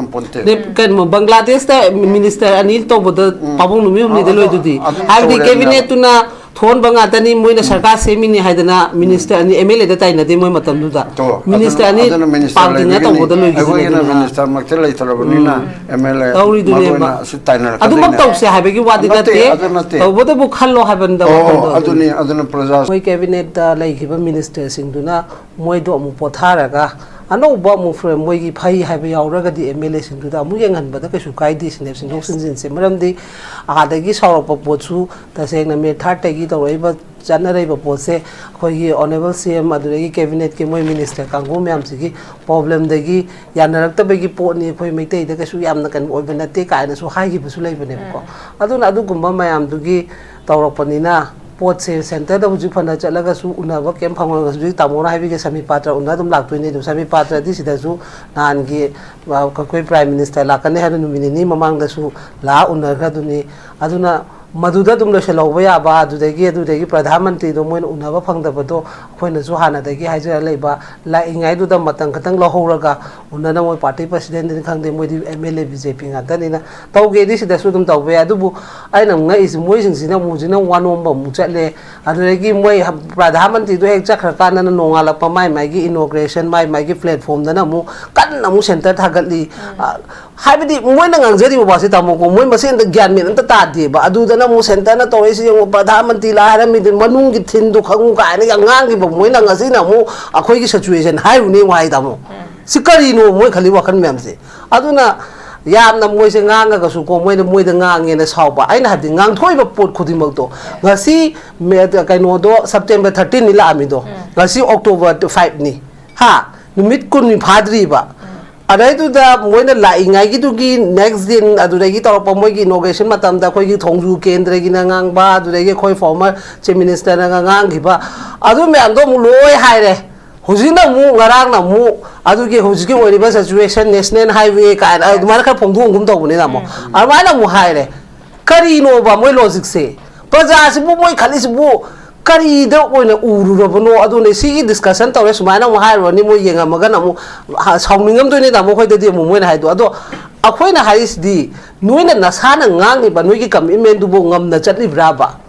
ponte kan Bangladesh ta minister anil to boda pabong numi humni de loi dudi habdi cabinet tuna thon banga tani moina sarkar semini haidana minister ani MLA da taina de moi matam duda minister ani party na to boda loi gina minister makte lai tolabnina MLA tauri dunia su taina adu mak tau se habe ki wadi da te to boda bu khallo haben da aduni praja moi cabinet da lai khiba minister sing duna moi do mu pothara ga anouba mu frame moi gi phai ha be yauraga di MLA sing du da mu yengan ba da kaisu kaidi sinep sing dok sin se maram di ada gi saurok pa pochu ta seng na me third ta gi to rei ba chana rei ba pose khoi gi honorable CM adu gi cabinet ke moi minister kangu myam si gi problem de gi yanarak ta be gi po ni khoi mai te da kaisu yam na kan oi ba na te kai na su hai gi bu su lei ba ne ko adu na adu gumba mayam du gi tawrok panina pot se center da huju phana chalaga su unaba kem phangwa su tamona haibi ke sami patra una dum laktoi ne dum sami patra di sida su nan gi koi prime minister la kan ha nu minini mamang da su la unar kha duni aduna maduda dum lo shelo ya ba du degi pradhan mantri do moin unaba phangda bado khoina su hana degi haija leiba la ingai du da matang khatang lo horaga unana moi party president din khangde moi di MLA BJP nga tanina tawge di sida su dum tawbe adubu aina nga is moi sing sina mu jina wanom ba mu chale aduregi moi pradhan mantri do hek chakhar kana na nongala pa mai gi inauguration mai gi platform dana mu kan na mu center thagatli haibidi moi na ngangjeri ba se tamo ko moi masen da gyan men anta ta de ba adu na mu center na to isi yung pradhan mantri la haram mi manung gi thin du khangu ka ne ngang gi ba moi na ngasi na mu akhoi gi situation hai ru ni wai da mu sikari no moi khali wa khan mem se aduna yam na moi se ngang ga su ko moi da ngang nge na sau ba ai na hadi ngang thoi ba pot khudi mak to ngasi me kai no do September 13 ni la ami do ngasi October 5 ni ha numit kun ni phadri ba adai tu da moi na lai ngai gi tu gi next din adu dai gi tor pa moi gi inauguration matam da khoi gi thongju kendra gi na ngang ba adu dai gi khoi former chief minister na ngang gi ba adu me am do mu loi hai re hujina mu ngarang na mu adu gi huji gi oi ba situation national highway ka adu mar kha phongdu ngum to ne na mo arma na mu hai re kari no ba moi logic se praja si bu moi khali si bu kari da oina uru robono adune si discussion tawre sumaina mo hairo ni mo yenga magana mo sawningam to ni da mo khoi de mo moina haido ado akhoina haris di noina nasana ngang ni ba noi gi commitment du bo ngam na chatli braba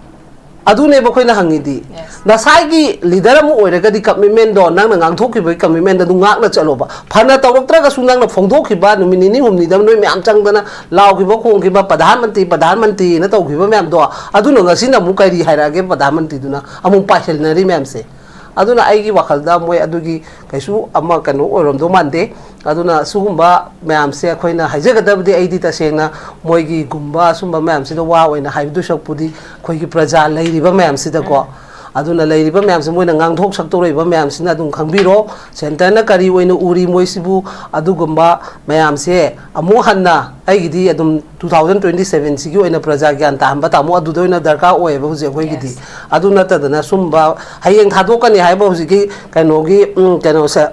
adune ba khoina hangi di nasai gi leader mo oira di commitment do nang ngang thokki ba commitment du ngak na chalo ba phana tawrok ga su nang na phongdok ki ba numini ni humni dam noi myam chang dana law ki ba khong ki ba pradhan mantri na taw ki ba myam do aduna ngasi na mu kai ri haira ge pradhan mantri duna amu paisel na ri myam se aduna ai gi wakhal da moi adugi kaisu ama kanu orom do mande aduna sugumba myam se khoina haijaga dabdi ai di ta sengna moi gi gumba sumba myam se do wa oina haidu sakpudi khoi gi praja leiri ba myam se da ko aduna leiri ba myam se moina ngang thok sak to rei ba myam sina dum khangbiro center na kari oina uri moi sibu adugumba myam se amu hanna ai gi di adum 2027 sigi oina praja gyan ta hamba ta mo adu do oina darka oe ba huje khoi gi di aduna ta dana sumba hayeng thadokani haiba huje gi kaino gi kaino sa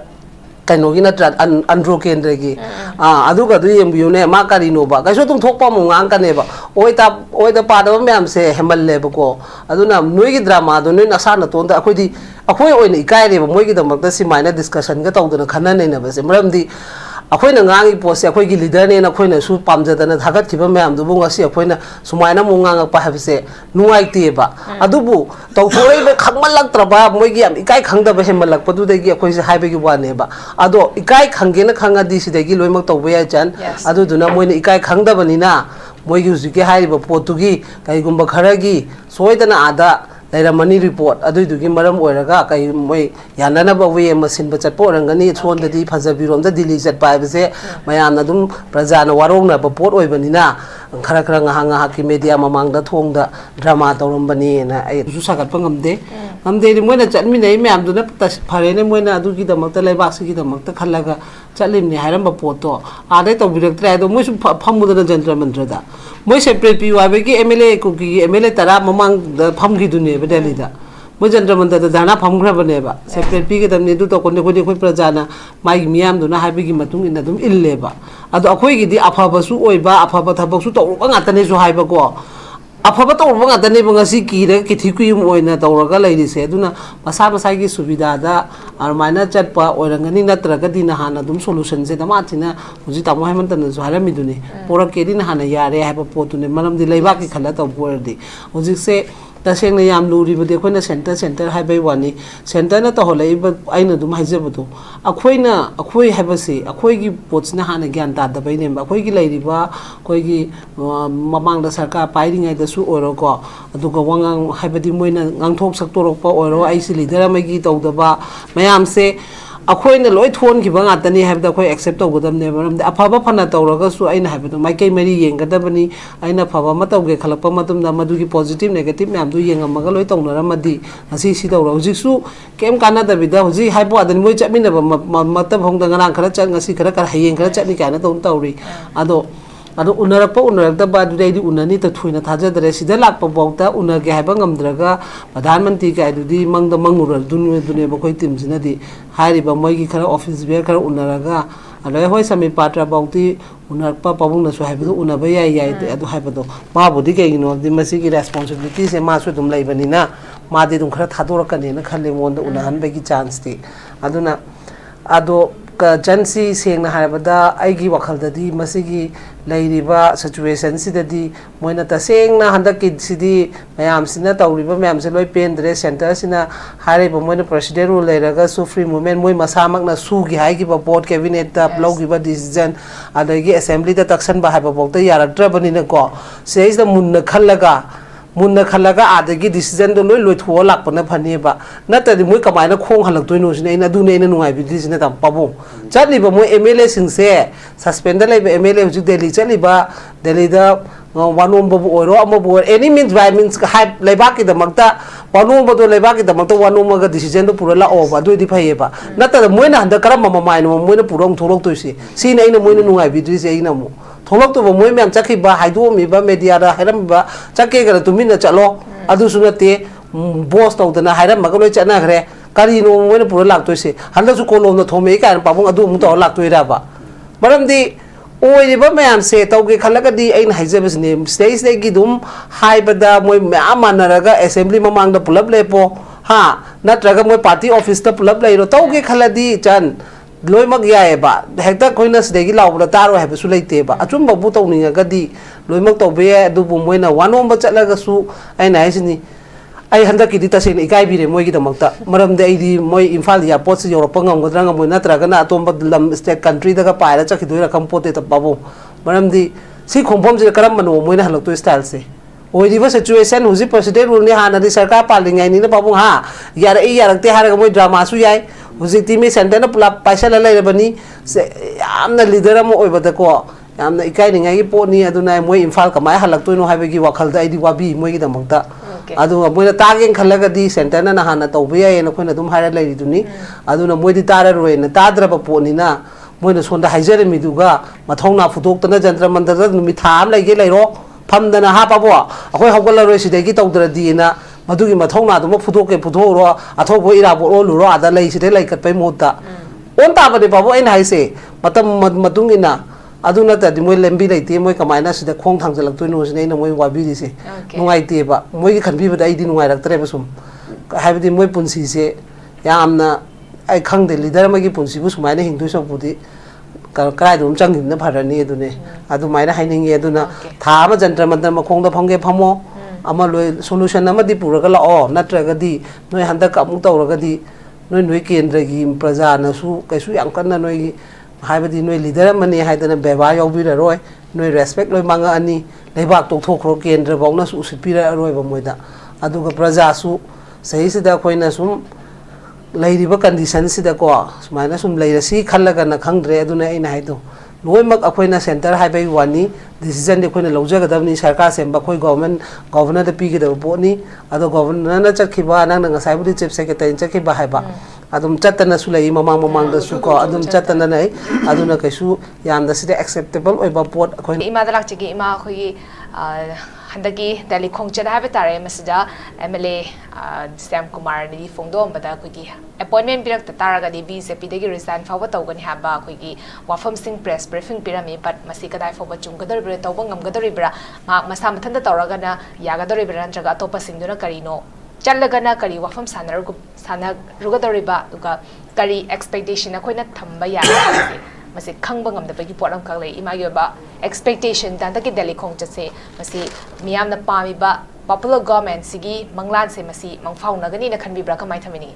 kaino gi na andro kendra gi adu ga du yembiu ne ma kari no ba kaiso tum thokpa mo ngang ka ne ba oi da pa da myam se hemal le ba ko aduna noi gi drama do noi na sa na ton da akhoi di akhoi oina ikai re ba moi gi damak da si maina discussion ga taw da khana nei na ba se maram di akhoi na ngangi post akhoi gi leader ne na khoi na su pam ja da na thagat ki ba myam du bu ngasi akhoi na sumaina mo ngang pa ha se nuai te ba adu bu taw thoi be khangmal lak tra ba moi gi am ikai khang da ba hemal lak pa du de gi akhoi se hai be gi wa ne ba ado ikai khange na khanga di si de gi loimak taw ba ya chan adu du na moi na ikai khang da ba ni na moi gi usi ge hai ba potu gi kai gumba khara gi soi da na ada laira mani report adu du gi maram oiraga kai moi yanana ba we masin ba chatpo rangani chon da di phajabirom da dili chat pai ba se mayam na dum praja na warong na ba pot oi bani na khara nga ki media mamang da thong da drama tawram bani na ai su sagat pa ngamde ri moi na chatmi nei myam du na phare ne moi na adu gi damak ta laibak si gi damak ta khalaga chatlim ni hairam ba pot to ade to birak tra do moi su phamu da jantra mantra da moi separate pi wa be gi MLA ko gi MLA tara mamang da pham gi du ne ba Delhi da moi jantra mantra da dana pham gra ba ne ba separate pi gi dam ne du to ko ne khoi praja na mai miyam du na haibi gi matung ina dum ille ba ado akhoi gi di afa ba su oi ba afa ba thabak su to ba nga ta ne su hai ba ko afaba tawrba ngatani bangasi kire kithikuyum oina tawraga lerise aduna masa masai subida da armaina chatpa oirangani natraga dina hana dum solution se dama thina huji tamo hemantana zo haramiduni pora kedina hana yare haba potune maram di leiba ki khala taw pordi huji se taseng yam luri bode khoina center haibai wani center na to holai ba aina dum haijabdo akhoi habasi akhoi gi potsna hana gyan ta da bai ne ba akhoi gi leiri ba khoi gi mamang da sarkar pairi ngai da su oro ko aduga wangang haibadi moina ngangthok saktorok pa oro ai si leader ma gi tawda ba mayam se akhoi loi thon ki banga tani habda khoi accept tawgodam ne maram da afaba phana tawraga su aina habdo mai kai mari yengadabani aina phaba ma tawge khalakpa matum da madu gi positive negative nam du yengamaga loi tawnaramadi asi si tawra huji su kem kana da bida huji haibo adan moi chamina ba matam hongda ngarang khara chan ngasi khara kar hayeng khara chani kana tawri ado unarakta ba du dai unani ta thuina thaja dare sida lakpa bauta unage haiba ngamdraga pradhan mantri ka dudi mangda mangural dune ba khoi tim jina di hari ba moi gi khara office bear khara unaraga alai hoi sami patra bauti unarpa pabung na so haibu unaba yai adu haibado ma budi ke gino di masi gi responsibility se ma so dum laibani na ma di dum khara thadorakani na khalle monda unahan ba gi chance ti aduna ado jansi sengna harabada aigi wakaldadi masigi lairiba situation sidadi moina tasengna handaki sidi mayam sina tawriba mayam se loi pendre center sina hariba moina president ru leiraga su free movement moi masamak na su gi haigi ba board cabinet ta blogi ba decision adagi assembly ta taksan ba haiba bokta yaradra bani na ko se is the munna khalaga adagi decision do loi thuo lakpana phani ba natadi moi kamaina khong halak toino sine ina dune ina nungai bidi sine tam pabu chali ba moi MLA singse suspend lai ba MLA ju Delhi chali ba Delhi da wanom babu oro amabu any means by means hype laiba ki damakta wanom bado laiba ki damakta wanom ga decision do pura la o ba do di phai ba natada moi na handa karam mama mai no moi na purong tholok toisi sine ina moi na nungai bidi se ina mo tholok to moi mem chakhi ba haidu mi ba media ra hairam ba chakke ga tumina chalo adu sunate boss to dana hairam ma ga loi chana gre kari no moi na pura lak toisi handa su kolom na thome ka pa bung adu mu to lak toi ra ba maram di oiriba mayam se tawge khalaga di ain haijabas ne stage de gi dum haibada moi manaraga assembly mamang da pulap lepo ha natraga moi party office ta pulap leiro tawge khaladi chan loimak yae ba hekta koina sdegi lawbra taro hebe su leite ba achum babu tawninga gadi loimak tawbe adu bu moina wanom ba chalaga su aina haisini ai handa ki dita sen ikai bire moi gi damakta maram de ai moi imphal ya pot se europe ngam godra ngam moi natraga na atomba lam state country daga paira chakhi doira kam pote ta babu maram di si khomphom je karam mano moi na halak to style se oi diva situation huji president rule ni hana di sarkar palingai ni na babu ha yar ei yarakte haraga moi drama su yai huji timi center na pula paisa la lai bani se amna leader mo oi bata ko amna ikai ni ngai po ni aduna moi imphal kamai halak to no haibegi wakhal da ai di wabi moi gi damakta aduna moina tageng khalaga di center na hana tawbiya ena khoina dum haira lai duni aduna moidi tara roina tadra ba poni na moina sonda haijere miduga mathongna futok tana jantra mandara numi tham lai ge lairo phamdana ha pabo akhoi hawgala roi sidegi tawdra di na madugi mathongna dum futok ke futhoro athobo ira bo olu ro ada lai sidai lai kat pai mota on ta ba de pabo en haise matam matungina aduna ta di moi lembi leite moi kamaina sida khong thangjalak toino sine ina moi wabi ri se nungai te ba moi gi khanbi ba dai di nungai rak tre ba sum haibdi moi punsi se yamna ai khang de leader ma gi punsi bu sumaina hingdu so budi krai dum chang na pharani adune adu maina hainingi aduna tha ma jantra mantra ma khong da phangge phamo ama loi solution ama di puraga la o natraga di noi handa ka mu tawraga di noi kendra gi praja na su kaisu yang kan noi haibadi noi leader mani haidana beba yobira roi noi respect loi manga ani leibak tok thokro kendra bawna su usipira roi ba moida aduga praja su sahi sida koina sum lairiba condition sida ko sumaina sum lairasi khallaga na khangdre aduna ina haido loimak akoina center haibai wani decision de koina lawjagadabni sarkar semba koi governor da pigi da boni ado governor na chakhiba nang na ngasai budi chief secretary chakhiba haiba adum chatana sulai mamang da su ko adum chatana nai aduna kaisu yamda sida acceptable oiba pot koina ima da lak chigi ima khoi handagi Delhi Khongchada have tare masida MLA Sam Kumar ni Fongdo bada kuigi appointment pirak taraga di BJP degi resign fawa tawgani haba kuigi wafam sing press briefing pirami but masika dai fawa chunggadar bre tawba ngamgadari bra masa mathanda tawraga na yagadari bra jaga atopa singduna karino chalagana kari wafam sanar rugadari ba duga kari expectation akoina thamba ya masi khangba ngamdabagi poram kale imagi ba expectation dandaki Delhi Khongchase masi miyam na pami ba popular government sigi manglan se masi mangfauna gani na khanbi bra kamai thamini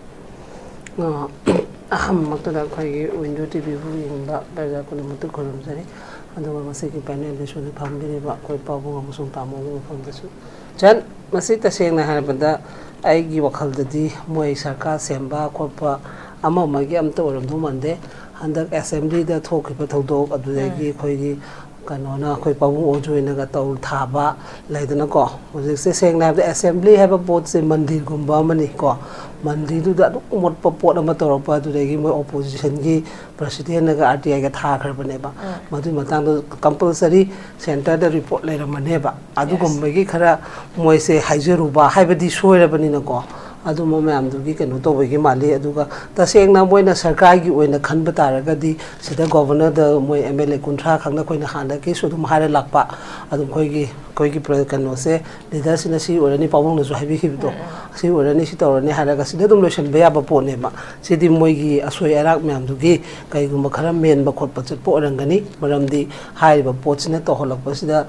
aham maktada khoi window tv bu yingba baza kun mutu khoram jari aduga masi ki panel de sunu phamdire ba koi pabu amusung tamo pham dasu jan masi taseng na harabada ai gi wakhal dadi moi sarkar semba khopa ama magi amta oram du mande handak assembly da thokiba thodok adudagi khoigi kanona khoi pabu ojoina ga taul thaba laidana ko hojik se sengna the assembly have a board se mandir gumba mani ko mandir du da mot pot ama torpa adudagi moi opposition gi president ga RTI ga tha khar bane ba madu matang do compulsory center da report le ramane ba adu gumbagi khara moi se haijeru ba haibadi soira bani na ko adu mo mayam du gi kenu to gi mali aduga taseng na moina sarkar gi oina khanba taraga di sida governor da moi MLA kunthra khangna koina handa ki sudum hare lakpa adu koi gi kanu se leader sina si orani pawong na so habi hi to si orani si torani haraga sida dum lotion beya ba pone ma sidi moi gi asoi arak mayam du gi kai gum khara men ba khot pa chat po rangani maramdi hai ba pochina to holak pa sida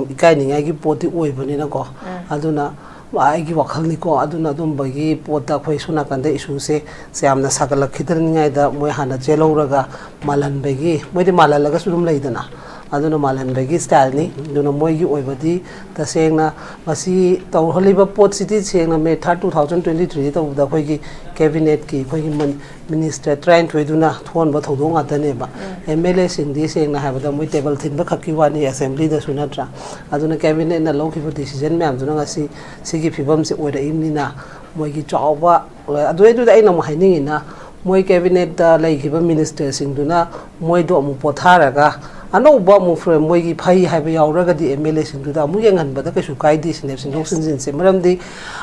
ikai ningai gi poti oi bani na ko aduna aigi wakhal ni ko aduna dum bagi pota khoi suna kande isu se amna sakala khidar ngai da moi hana cheloraga malan bagi moi de malalaga sudum leidana aduna malan bagi style ni duna moi gi oibadi ta sengna masi taw holiba pot city sengna me 2023 taw da khoi gi cabinet ki khoi gi minister train thoiduna thon ba thodong atane ba MLA singdi sengna ha ba moi table thin ba khaki wani assembly da sunatra aduna cabinet na loki decision me am duna ngasi sigi phibam se oida imnina moi gi chawba adu da ina mo haini na moi cabinet da laikhiba minister singduna moi do mu potharaga anoba mu frame moi gi phai haiba yauraga di MLA singduda mu yengan bada ka su kaidi sinep singdok sinjin se maramdi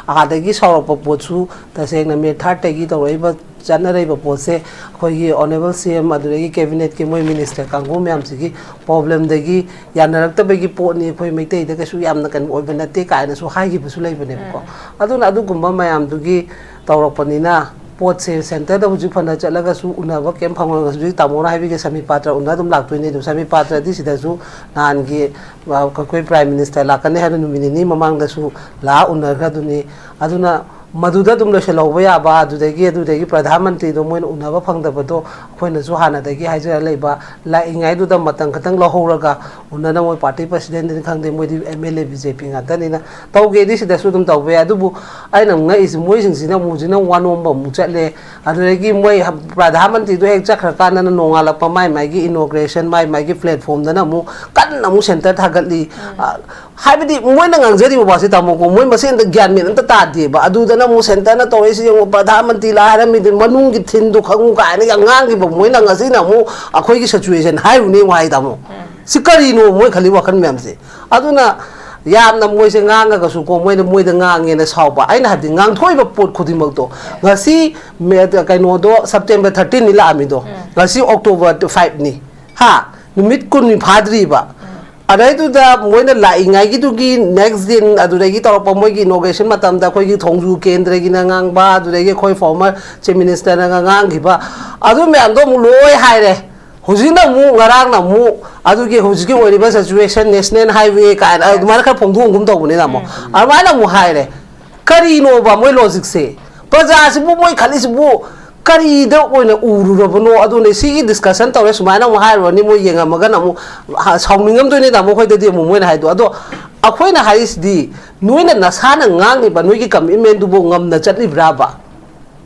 adagi sawrapa pochu ta sengna me third tagi tawaiba janare ba pose khoi gi honorable CM aduregi cabinet ki moi minister kangu myam sigi problem dagi yanarak ta bagi po ni khoi meitei da ka su yamna kan oibana te ka na su hai gi busu leibane ko aduna adu gumba mayam dugi tawrapanina pot se center da huji phana chalaga su unaba kem phangwa su tamora habi ke sami patra una dum laktoi ne sami patra di sida su nan gi koi prime minister la kan hanu minini mamang da su la unar ga duni aduna maduda dum lo shelo ya ba adudagi pradhan mantri do moin unaba phangda bado khoina su hana dagi haijara leiba la ingai du da matang khatang lo horaga unana moi party president ni khangde moi di MLA BJP nga tani na tawge di sida su dum tawbe adubu aina nga is moi sing sina mu jina wanom ba mu chatle adudagi moi pradhan mantri do ek chakhra kana na nongala pa mai gi inauguration mai gi platform da na mu kan na mu center thagatli haibidi moi na ngangjari ba se tamo ko moi masen da gyan men anta ta de ba adu da mu center na to isi yung pradhan mantri la haram mi manung gi thin du khangu ka ni ngang gi ba moi na ngasi na mu akhoi gi situation hai ru ni wai tamo sikari no moi khali wakhan mem se aduna yam na moi se ngang ga su ko moi da ngang nge na sauba aina habdi ngang thoi ba pot khudi mak to ngasi me kai no do September 13 ni la ami do ngasi October 5 ni ha numit kun ni phadri ba adai tu da moi na lai ngai gi tu gi next din adu regi tor pa moi gi inauguration matam da khoi gi thongju kendra gi na ngang ba adu regi khoi former chief minister na ngang gi ba adu me ando mu loi hai re hujina mu ngarang na mu adu gi huji gi ori ba situation national highway ka adu mar kha phongdu ngum to ne na mo arma na mu hai re kari no ba moi logic se praja si bu moi khali si bu kari da oina uru robno adune sigi discussion tawre sumana mo hairo ni mo yenga magana mo sawningam do ni da mo khoi de mo moina haido ado akhoina hais di noina nasana ngang ni ba noi gi commitment du bo ngam na chatli braba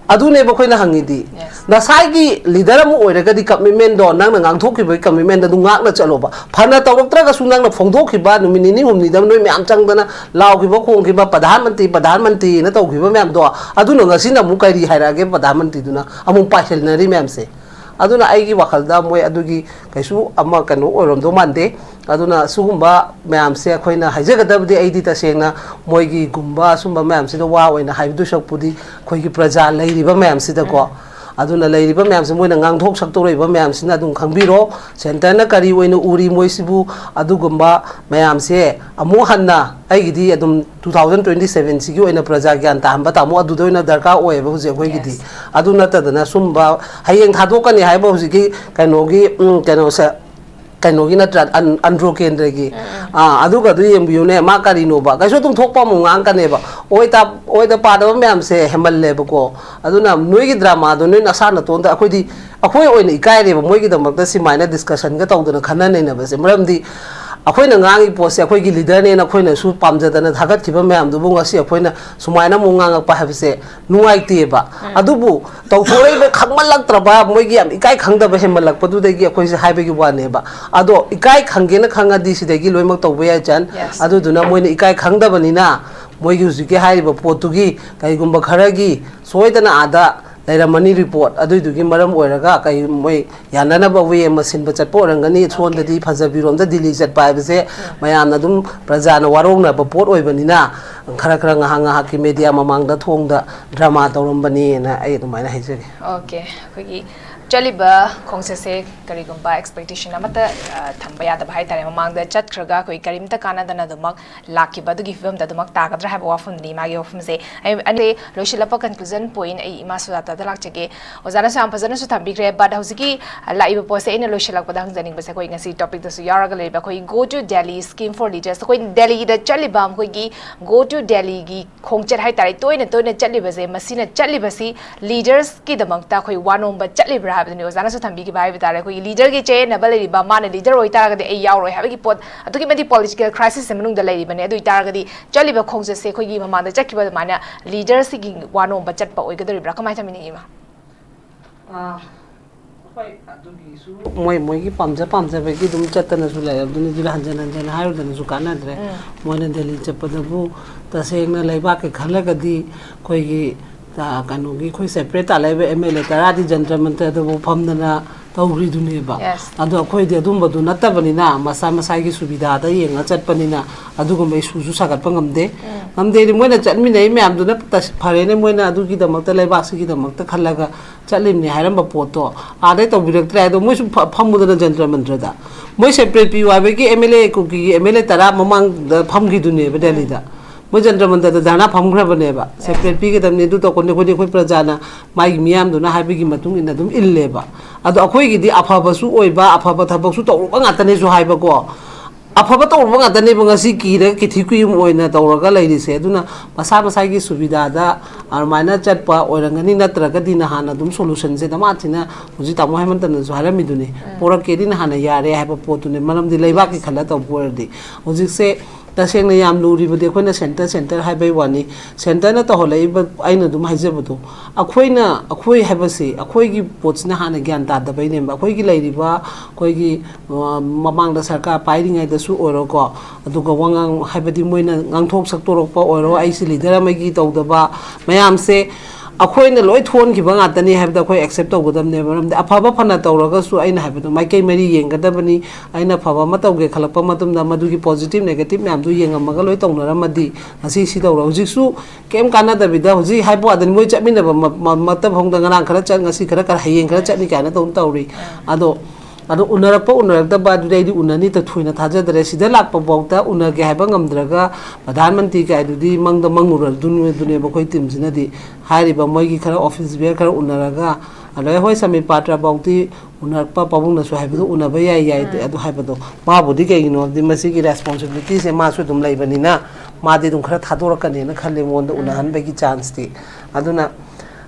adune ba khoina hangi di nasai gi leader mo oira ga di commitment do nang na ngang thok ki ba commitment da du ngak na chalo ba phana tawra ga sunang na phongdok ki ba no minini humni da noi me am chang dana law ki ba khong ki ba pradhan mantri na taw ki ba mem do aduna ngasi na mu kai ri haira ge pradhan mantri du na amung paisel na ri mem se aduna ai gi wakhal da moi adugi kaisu amma kanu orom do mande aduna sugumba mayam se khoina haijagadabdi aidi tasengna moigi gumba sumba mayam sida wa oina haidu sakpudi khoigi praja leiriba mayam sida ko aduna leiriba mayam se moina ngangthok saktoriba mayam sina dum khangbiro center na kari oina uri moisibu adugumba mayam se amu hanna aigidi adum 2027 sigi oina praja gyan tamba tamu adu doina darka oeba huje khoigidi aduna tadana sumba hayeng thadokani haiba hujiki kainogi kaino sa kainogi natra andro kendregi aduga du yembiune ma karino ba kaiso tum thokpa mu ngang kaneba oida padaba myam se hemalle bako aduna noigi drama do noi nasana tonda akhodi akhoi oina ikaireba moigi damakta simaina discussion ga tawduna khana nei na base maramdi akhoi ngangi pose akhoi gi leader ne na khoi na su pamjadana thagat thiba myam du bunga si akhoi na sumaina mu ngang pa habse nuai teba adubu tawthorei be khangmalak traba moigi am ikai khangda ba hemalak padu degi akhoi se haibe gi wane ba ado ikai khangge na khanga di sidegi loimak tawbe ya chan adu duna moina ikai khangda banina moigi usike haiba potugi kai gumba kharagi soidana ada Mani report adu dugi maram oiraga kai moi yanana ba we masin ba chatpo rangani chonda di phajabirom da dili chat pa bse mayamna dum prajana warongna ba pot oibanina khara khara nga hanga hakki media mamang da thongda drama tawrambani na ai dumaina haijege okay khogi chaliba khongse karigumba expectation amata thambaya da bhai tare mamang da chat khraga koi karimta kana dana dumak laki ba dugi film da dumak ta kadra ha wafum ni magi wafum se ani loishilapa conclusion point ai ima Sujata da lakchege ozana sam phajana su thambi gre ba hosiki laiba pose ina loishilak ba dang janing ba se koi ngasi topic da su yaraga le ba koi go to Delhi scheme for leaders koi Delhi da chaliba koi gi go to Delhi gi khongchat hai tare toina chaliba se masina chaliba si leaders ki damak ta koi wanom ba chalibra habni ozana su thambi gi bai bitare koi leader gi che na balari ba man leader oi tara ga ei yaw roi habi gi pot atuki medi political crisis semenung da lei bane adu tara ga di chaliba khongse se koi gi mama da chakki ba mana leaders gi wanom ba chat pa oi ga dori bra kamai thamini ima moi ki pamja be ki dum chatana su la abduni dil hanjana hayu dana su kana dre moina Delhi chapadabu tasengna laiba ke khala ga di koi gi ta kanogi khoi separate alaibe MLA taradi jantra mantra do phamdana tawri duni ba ado khoi de dum badu natabani na masa masai gi subida da yenga chatpani na adu gum be suju sagat pangamde amde moina chatmi nei me amdu na phare ne moina adu gi damakta laiba si gi damakta khalaga chalim ni haram ba poto ade to biraktra do moi su phamudana jantra mantra da moi separate pi wa be gi MLA ku gi MLA tara mamang pham gi duni ba Delhi da Mujandra Manda the Dana Pamgrabneva, separate pig them to talk on the Prajana, Mike Miam do not have big matung in the Dum Illeba. At the Akoigi, the Apabasu Oiba, Apabatabasu, Atanesu Hybago. Apabato at the neighbor Siki, the Kitikum or in the Toraga lady said, Duna, Masaba Sagi Subidada, Armana Chatpa, or Ranganina Tragadina Hana, Dum Solutions, the Martina, Mujita Mohammed and Zuharamidune, Pora Kedin Hana Yare, have a port to the Madame de Levaki Kalata of Wordy. Was it say? Taseng na yam luri ba de khoi center haibai wani center na to holai ba aina dum haijabado akhoi na akhoi habase akhoi gi pots na hana gyan ta da bai ne ba akhoi gi lairi ba khoi gi mamang da sarkar pairi ngai da su oro ko aduga wangang haibadi moina ngangthok sak torok pa oro ai si leader ma gi tawda ba mayam se akhoi na loi thon ki banga tani habda khoi accept to godam ne baram da afaba phana tawraga su aina habdo mai kai mari yenga bani aina phaba ma tawge khalakpa matum da madu gi positive negative nam du yenga maga loi tawna ramadi asi si tawra hujik su kem kana da bida huji haibo adan moi chamina ba matab hong da ngang khara chang asi khara kar hayeng khara chani kana tawm tawri ado unarakta ba du dai unani ta thuina thaja dare sida lakpa bauta unage haiba ngamdraga pradhan mantri ka dudi mangda mangural dune ba khoi tim jina di hari ba moi gi khara office bear khara unaraga alai hoi sami patra bauti unarpa pabung na su haibu unaba yai adu haibado ma budi ke gino di masi ki responsibility se ma su dum lai banina ma de dum khara thadorakani na khalle monda unahan ba gi chance ti aduna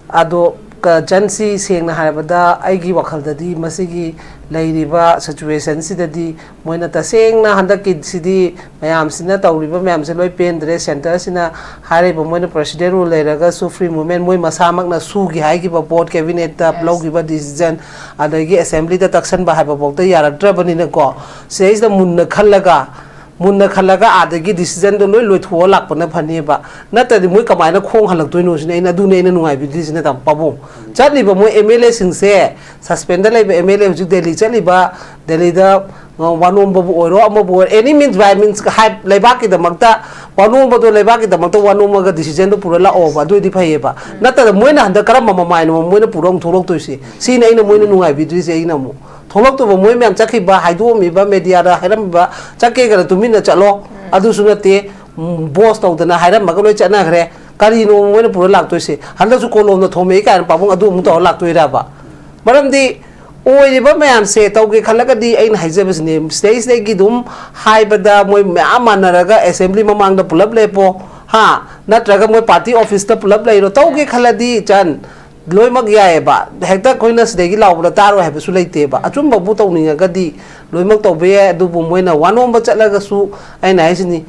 ado ka jansi sengna harabada aigi wakaldadi masigi lairiba situation sidadi moina tasengna handaki sidi mayam sina tawriba mayam se loi pendre center sina hariba moina president ru leiraga su free movement moi masamak na su gi haigi ba board cabinet ta blogi ba decision adagi assembly da taksan ba haiba bokta yaradra banina ko says the munna khalaga adagi decision do loi thua lakpana phaniba natadi moi kamaina khong halak toino sine ina du ne nungai bi disina tam pabo chatliba moi MLA singse suspend laiba MLA hujik Delhi chaliba Delhi da ꯋꯥꯅꯣꯝꯕꯕꯨ ꯑꯣꯏꯔꯣ ꯑꯃꯕꯨ ꯑꯣꯏꯔꯣ ꯑꯦꯅꯤ means ꯕꯥꯏ means ꯂꯩꯕꯥꯛꯀꯤꯗꯃꯛꯇ ꯋꯥꯅꯣꯝꯕꯗꯣ ꯂꯩꯕꯥꯛꯀꯤꯗꯃꯛꯇ ꯋꯥꯅꯣꯝꯃꯒ ꯗꯤꯁꯤꯖꯟꯗꯣ ꯄꯨꯔ ꯂꯥꯛꯑꯣꯕ ꯑꯗꯨꯏꯗꯤ ꯐꯩꯌꯦꯕ ꯅꯠꯇ꯭ꯔꯒ ꯃꯣꯏꯅ ꯍꯟꯗꯛ ꯀꯔꯝꯕ ꯃꯃꯥꯏꯅꯣ ꯃꯣꯏꯅ ꯄꯨꯔ ꯑꯃꯨꯛ ꯊꯣꯛꯂꯛꯇꯣꯏꯁꯦ ꯁꯤꯅ ꯑꯩꯅ ꯃꯣꯏꯅ ꯅꯨꯡꯉꯥꯏꯕꯤꯗ꯭ꯔꯤꯁꯦ ꯑꯩꯅ ꯑꯃꯨꯛ ꯊꯣꯛꯂꯛꯇꯣꯏꯕ ꯃꯣꯏ ꯃꯌꯥꯝ ꯆꯠꯈꯤꯕ ꯍꯥꯏꯗꯣꯛꯑꯝꯃꯤꯕ ꯃꯦꯗꯤꯌꯥꯗ ꯍꯥꯏꯔꯝꯃꯤꯕ ꯆꯠꯀꯦꯒꯅ ꯇꯨꯃꯤꯟꯅ ꯆꯠꯂꯣ ꯑꯗꯨꯁꯨ ꯅꯠꯇꯦ ꯕꯣꯁ ꯇꯧꯗꯅ ꯍꯥꯏꯔꯝꯃꯒ ꯂꯣꯏ ꯆꯠꯅꯈ꯭ꯔꯦ ꯀꯔꯤꯅꯣ ꯃꯣꯏꯅ ꯄꯨꯔ ꯂꯥꯛꯇꯣꯏꯁꯦ ꯍꯟꯗꯛꯁꯨ ꯀꯣꯂꯣꯝꯗ ꯊꯣꯝꯃꯛꯏ ꯀꯥꯏꯅ ꯄꯥꯕꯨꯡ ꯑꯗꯨ ꯑꯃꯨꯛ ꯇꯧꯔ ꯂꯥꯛꯇꯣꯏꯔꯕ ꯃꯔꯝꯗꯤ ꯑꯣꯏꯔꯤꯕ ꯃꯌꯥꯝꯁꯦ ꯇꯧꯒꯦ ꯈꯜꯂꯒꯗꯤ ꯑꯩꯅ ꯍꯥꯏꯖꯕꯁꯤꯅꯦ ꯁꯤꯗꯩꯁꯤꯗꯒꯤ ꯑꯗꯨꯝ ꯍꯥꯏꯕꯗ ꯃꯣꯏ ꯃꯌꯥꯝ ꯃꯥꯟꯅꯔꯒ ꯑꯦꯁꯦꯝꯕ꯭ꯂꯤ ꯃꯃꯥꯡꯗ ꯄꯨꯂꯞ ꯂꯦꯞꯄꯣ ꯍꯥ ꯅꯠꯇ꯭ꯔꯒ ꯃꯣꯏ ꯄꯥꯔꯇꯤ ꯑꯣꯐꯤꯁꯇ ꯄꯨꯂꯞ ꯂꯩꯔꯣ ꯇꯧꯒꯦ ꯈꯜꯂꯗꯤ ꯆꯟ ꯂꯣꯏꯅꯃꯛ ꯌꯥꯏꯑꯕ ꯍꯦꯛꯇ ꯑꯩꯈꯣꯏꯅ ꯁꯤꯗꯒꯤ ꯂꯥꯎꯕꯗ ꯇꯥꯔꯣꯏ ꯍꯥꯏꯕꯁꯨ ꯂꯩꯇꯦꯕ ꯑꯆꯨꯝꯕꯕꯨ ꯇꯧꯅꯤꯡꯉꯒꯗꯤ ꯂꯣꯏꯅꯃꯛ ꯇꯧꯕ ꯌꯥꯏ ꯑꯗꯨꯕꯨ ꯃꯣꯏꯅ ꯋꯥꯅꯣꯝꯕ ꯆꯠꯂꯒꯁꯨ ꯑꯩꯅ ꯍꯥꯏꯁꯤꯅꯤ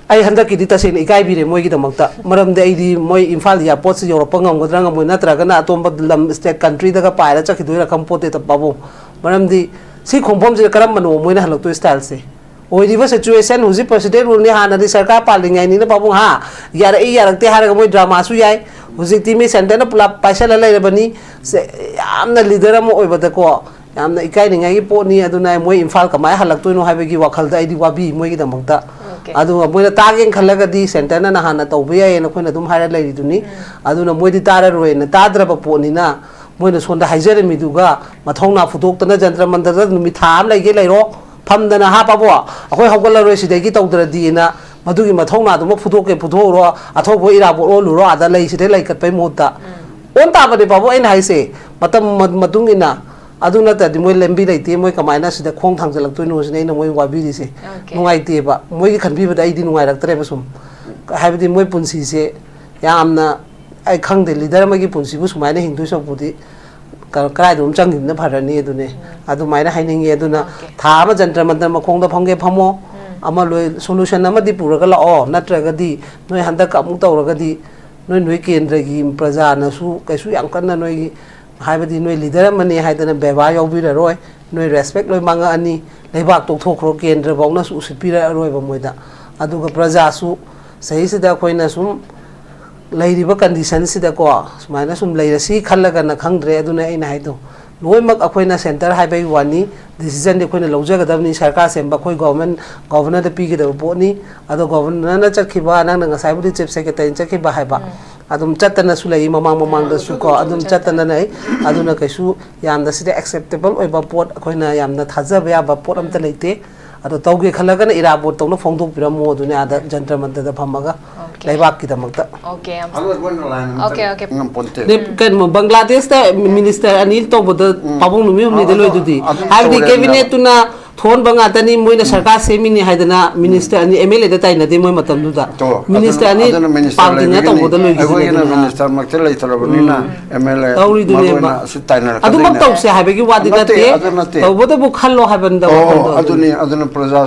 ꯑꯩ ꯍꯟꯗꯛꯀꯤꯗꯤ ꯇꯁꯦꯡꯅ ꯏꯀꯥꯏꯕꯤꯔꯦ ꯃꯣꯏꯒꯤꯗꯃꯛꯇ ꯃꯔꯝꯗꯤ ꯑꯩꯗꯤ ꯃꯣꯏ ꯏꯝꯐꯥꯜ ꯏꯌꯥꯔꯄꯣꯔꯠꯁꯤ ꯌꯧꯔꯛꯄ ꯉꯝꯒꯗ꯭ꯔꯥ ꯉꯝꯃꯣꯏ ꯅꯠꯇ꯭ꯔꯒꯅ ꯑꯇꯣꯞꯄ ꯂꯝ ꯁ꯭ꯇꯦꯠ ꯀꯟꯇ꯭ꯔꯤꯗꯒ ꯄꯥꯏꯔ ꯆꯠꯈꯤꯗꯣꯏꯔꯥ ꯈꯪꯄꯣꯠꯇꯦ ꯄꯥꯕꯨꯡ ꯃꯔꯝꯗꯤ ꯁꯤ ꯈꯣꯡꯐꯝꯁꯤꯗ ꯀꯔꯝꯕꯅꯣ ꯃꯣꯏꯅ ꯍꯜꯂꯛꯇꯣꯏ ꯁ꯭ꯇꯥꯏꯜꯁꯦ ꯑꯣꯏꯔꯤꯕ ꯁꯤꯆꯨꯋꯦꯁꯟ ꯍꯧꯖꯤꯛ ꯄ꯭ꯔꯁꯤꯗꯦꯟ ꯔꯨꯜꯅꯤ ꯍꯥꯟꯅꯗꯤ ꯁꯔꯀꯥꯔ ꯄꯥꯜꯂꯤꯉꯩꯅꯤꯅ ꯄꯥꯕꯨꯡ ꯍꯥ ꯌꯥꯔꯛꯏ ꯌꯥꯔꯛꯇꯦ ꯍꯥꯏꯔꯒ ꯃꯣꯏ ꯗ꯭ꯔꯃꯥꯁꯨ ꯌꯥꯏ ꯍꯧꯖꯤꯛꯇꯤ ꯃꯤ ꯁꯦꯟꯇꯔꯅ ꯄꯨꯂꯞ ꯄꯥꯏꯁꯜꯂ ꯂꯩꯔꯕꯅꯤ ꯌꯥꯝꯅ ꯂꯤꯗꯔ ꯑꯃ ꯑꯣꯏꯕꯗꯀꯣ ꯌꯥꯝꯅ ꯏꯀꯥꯏꯅꯤꯡꯉꯥꯏꯒꯤ ꯄꯣꯠꯅꯤ ꯑꯗꯨꯅ ꯃꯣꯏ ꯏꯝꯐꯥꯜ ꯀꯃꯥꯏꯅ ꯍꯜꯂꯛꯇꯣꯏꯅꯣ ꯍꯥꯏꯕꯒꯤ ꯋꯥꯈꯜꯗ ꯑꯩꯗꯤ ꯋꯥꯕꯤ ꯃꯣꯏꯒꯤꯗꯃꯛꯇ ꯑꯗꯨꯒ ꯃꯣꯏꯅ ꯇꯥꯒꯦꯅ ꯈꯜꯂꯒꯗꯤ ꯁꯦꯟꯇꯔꯅ ꯅꯍꯥꯟꯅ ꯇꯧꯕ ꯌꯥꯏꯌꯦꯅ ꯑꯩꯈꯣꯏꯅ ꯑꯗꯨꯝ ꯍꯥꯏꯔ ꯂꯩꯔꯤꯗꯨꯅꯤ ꯑꯗꯨꯅ ꯃꯣꯏꯗꯤ ꯇꯥꯔꯔꯣꯏꯅ ꯇꯥꯗ꯭ꯔꯕ ꯄꯣꯠꯅꯤꯅ ꯃꯣꯏꯅ ꯁꯣꯝꯗ ꯍꯥꯏꯖꯔꯝꯃꯤꯗꯨꯒ ꯃꯊꯧꯅꯥ ꯐꯨꯗꯣꯛꯇꯅ ꯖꯟꯇ꯭ꯔ ꯃꯟꯇ꯭ꯔꯗ ꯅꯨꯃꯤꯠ ꯊꯥ ꯑꯃ ꯂꯩꯒꯦ ꯂꯩꯔꯣ ꯐꯝꯗꯅ ꯍꯥꯞꯄꯕꯣ ꯑꯩꯈꯣꯏ ꯍꯧꯒꯠꯂꯔꯣꯏ ꯁꯤꯗꯒꯤ ꯇꯧꯗ꯭ꯔꯗꯤꯅ ꯃꯗꯨꯒꯤ ꯃꯊꯧꯅꯥꯗꯨꯃ ꯐꯨꯗꯣꯛꯀꯦ ꯐꯨꯗꯣꯛꯎꯔꯣ ꯑꯊꯧꯕ ꯏꯔꯥꯕꯣꯠ ꯑꯣꯜꯂꯨꯔꯣ ꯑꯗ ꯂꯩ ꯁꯤꯗꯩ ꯂꯩꯈꯠꯄꯩ ꯃꯍꯨꯠꯇ ꯑꯣꯟ ꯇꯥꯕꯅꯦ ꯄꯥꯕꯨꯡ ꯑꯩꯅ ꯍꯥꯏꯁꯦ ꯃꯇꯝ ꯃꯇꯨꯡ ꯏꯟꯅ ꯑꯗꯨ ꯅꯠꯇ꯭ꯔꯗꯤ ꯃꯣꯏ ꯂꯝꯕꯤ ꯂꯩꯇꯦ ꯃꯣꯏ ꯀꯃꯥꯏꯅ ꯁꯤꯗ ꯈꯣꯡ ꯊꯥꯡꯖꯜꯂꯛꯇꯣꯏꯅꯣ ꯁꯤꯅ ꯑꯩꯅ ꯃꯣꯏ ꯋꯥꯕꯤꯔꯤꯁꯦ ꯅꯨꯡꯉꯥꯏꯇꯦꯕ ꯃꯣꯏꯒꯤ ꯈꯟꯕꯤꯕꯗ ꯑꯩꯗꯤ ꯅꯨꯡꯉꯥꯏꯔꯛꯇ꯭ꯔꯦꯕ ꯁꯨꯝ ꯍꯥꯏꯕꯗꯤ ꯃꯣꯏ ꯄꯨꯟꯁꯤꯁꯦ ꯌꯥꯝꯅ ꯑꯩ ꯈꯪꯗꯦ ꯂꯤꯗꯔ ꯑꯃꯒꯤ ꯄꯨꯟꯁꯤꯕꯨ ꯁꯨꯃꯥꯏꯅ ꯍꯤꯡꯗꯣꯏ ꯁꯔꯨꯛꯄꯨꯗꯤ ꯀꯗꯥꯏꯗ ꯆꯪꯈꯤꯕꯅ ꯐꯔꯅꯤ ꯑꯗꯨꯅꯦ ꯑꯗꯨꯃꯥꯏꯅ ꯍꯥꯏꯅꯤꯡꯉꯤ ꯑꯗꯨꯅ ꯊꯥ ꯑꯃ ꯖꯟꯇ꯭ꯔ ꯃꯟꯇ꯭ꯔ ꯃꯈꯣꯡꯗ ꯐꯝꯒꯦ ꯐꯝꯃꯣ ꯑꯃ ꯂꯣꯏ ꯁꯣꯂꯨꯁꯟ ꯑꯃꯗꯤ ꯄꯨꯔꯒ ꯂꯥꯛꯑꯣ ꯅꯠꯇ꯭ꯔꯒꯗꯤ ꯅꯣꯏ ꯍꯟꯗꯛ ꯑꯃꯨꯛ ꯇꯧꯔꯒꯗꯤ ꯅꯣꯏ ꯀꯦꯟꯗ꯭ꯔꯒꯤ ꯄ꯭ꯔꯖꯥꯅꯁꯨ ꯀꯩꯁꯨ ꯌꯥꯝ ꯀꯟꯅ ꯅꯣꯏꯒꯤ ꯍꯥꯏꯕꯗꯤ ꯅꯣꯏ ꯂꯤꯗꯔ ꯑꯃꯅꯤ ꯍꯥꯏꯗꯅ ꯕꯦꯕꯥꯔ ꯌꯥꯎꯕꯤꯔꯔꯣꯏ ꯅꯣꯏ ꯔꯦꯁꯄꯦꯛ ꯂꯣꯏ ꯃꯥꯡꯉꯛꯑꯅꯤ ꯂꯩꯕꯥꯛ ꯇꯣꯛꯊꯣꯛꯈ꯭ꯔꯣ ꯀꯦꯟꯗ꯭ꯔꯐꯧꯅꯁꯨ ꯎꯁꯤꯠꯄꯤꯔꯛꯑꯔꯣꯏꯕ ꯃꯣꯏꯗ ꯑꯗꯨꯒ ꯄ꯭ꯔꯖꯥꯁꯨ ꯆꯍꯤꯁꯤꯗ ꯑꯩꯈꯣꯏꯅ ꯁꯨꯝ ꯂꯩꯔꯤꯕ ꯀꯟꯗꯤꯁꯟꯁꯤꯗꯀꯣ ꯁꯨꯃꯥꯏꯅ ꯁꯨꯝ ꯂꯩꯔꯁꯤ ꯈꯜꯂꯒꯅ ꯈꯪꯗ꯭ꯔꯦ ꯑꯗꯨꯅ ꯑꯩꯅ ꯍꯥꯏꯗꯣ ꯂꯣꯏꯅꯃꯛ ꯑꯩꯈꯣꯏꯅ ꯁꯦꯟꯇꯔ ꯍꯥꯏꯕꯒꯤ ꯋꯥꯅꯤ ꯗꯤꯁꯤꯖꯟꯗꯤ ꯑꯩꯈꯣꯏꯅ ꯂꯧꯖꯒꯗꯕꯅꯤ ꯁꯔꯀꯥꯔ ꯁꯦꯝꯕ ꯑꯩꯈꯣꯏ ꯒꯣꯚꯔꯅꯔꯗ ꯄꯤꯒꯗꯕ ꯄꯣꯠꯅꯤ ꯑꯗꯣ ꯒꯣꯚꯔꯅꯔꯅ ꯆꯠꯈꯤꯕ ꯅꯪꯅ ꯉꯁꯥꯏꯕꯨꯗꯤ ꯆꯤꯞ ꯁꯦꯀ꯭ꯔꯦꯇꯔꯤꯅ ꯆꯠꯈꯤꯕ ꯍꯥꯏꯕ ꯑꯗꯨꯝ ꯆꯠꯇꯅꯁꯨ ꯂꯩ ꯃꯃꯥꯡꯗꯁꯨ ꯀꯣ ꯑꯗꯨꯝ ꯆꯠꯇꯅ ꯂꯩ ꯑꯗꯨꯅ ꯀꯩꯁꯨ ꯌꯥꯝꯅ ꯁꯤꯗ ꯑꯦꯛꯁꯦꯞꯇꯦꯕꯜ ꯑꯣꯏꯕ ꯄꯣꯠ ꯑꯩꯈꯣꯏꯅ ꯌꯥꯝꯅ ꯊꯥꯖꯕ ꯌꯥꯕ ꯄꯣꯠ ꯑꯝꯇ ꯂꯩꯇꯦ ꯑꯗꯣ ꯇꯧꯒꯦ ꯈꯜꯂꯒꯅ ꯏꯔꯥꯕꯣꯠ ꯇꯧꯅ ꯐꯣꯡꯗꯣꯛꯄꯤꯔꯝꯃꯣ ꯑꯗꯨꯅꯦ ꯑꯗ ꯖꯟꯇ꯭ꯔ ꯃꯟꯇ꯭ꯔꯗ ꯐꯝꯃꯒ ꯂꯩꯕꯥꯛꯀꯤꯗꯃꯛꯇ ꯀꯩꯅꯣ ꯕꯪꯒ꯭ꯂꯥꯗꯦꯁꯇ ꯃꯤꯅꯤꯁꯇꯔ ꯑꯅꯤ ꯇꯧꯕꯗ ꯄꯥꯕꯨꯡ ꯅꯨꯃꯤꯠ ꯍꯨꯝꯅꯤꯗ ꯂꯣꯏꯗꯨꯗꯤ ꯍꯥꯏꯕꯗꯤ ꯀꯦꯕꯤꯅꯦꯠꯇꯨꯅ ꯊꯣꯟꯕ ꯉꯥꯛꯇꯅꯤ ꯃꯣꯏꯅ ꯁꯔꯀꯥꯔ ꯁꯦꯝꯃꯤꯅꯤ ꯍꯥꯏꯗꯅ ꯃꯤꯅꯤꯁꯇꯔ ꯑꯅꯤ ꯑꯦꯝ ꯑꯦꯜ ꯑꯦꯗ ꯇꯥꯏꯅꯗꯦ ꯃꯣꯏ ꯃꯇꯝꯗꯨꯗ ꯃꯤꯅꯤꯁꯇꯔ ꯑꯅꯤ ꯄꯥꯝꯇꯤꯡꯅ ꯇꯧꯕꯗ ꯂꯣꯏꯈꯤꯗꯣꯏꯅꯤ ꯃꯤꯅꯤꯁꯇꯔꯃꯛꯇꯤ ꯂꯩꯇ꯭ꯔꯕꯅꯤꯅ ꯑꯦꯝ ꯑꯦꯜ ꯑꯦ ꯇꯧꯔꯤꯗꯨꯅꯦꯕ ꯑꯗꯨꯃꯛ ꯇꯧꯁꯦ ꯍꯥꯏꯕꯒꯤ ꯋꯥꯗꯤ ꯅꯠꯇꯦ ꯇꯧꯕꯗꯕꯨ ꯈꯜꯂꯣ ꯍꯥꯏꯕꯅꯤꯗ ꯋꯥꯈꯜꯗꯣ ꯑꯗꯨꯅ ꯄ꯭ꯔꯖꯥ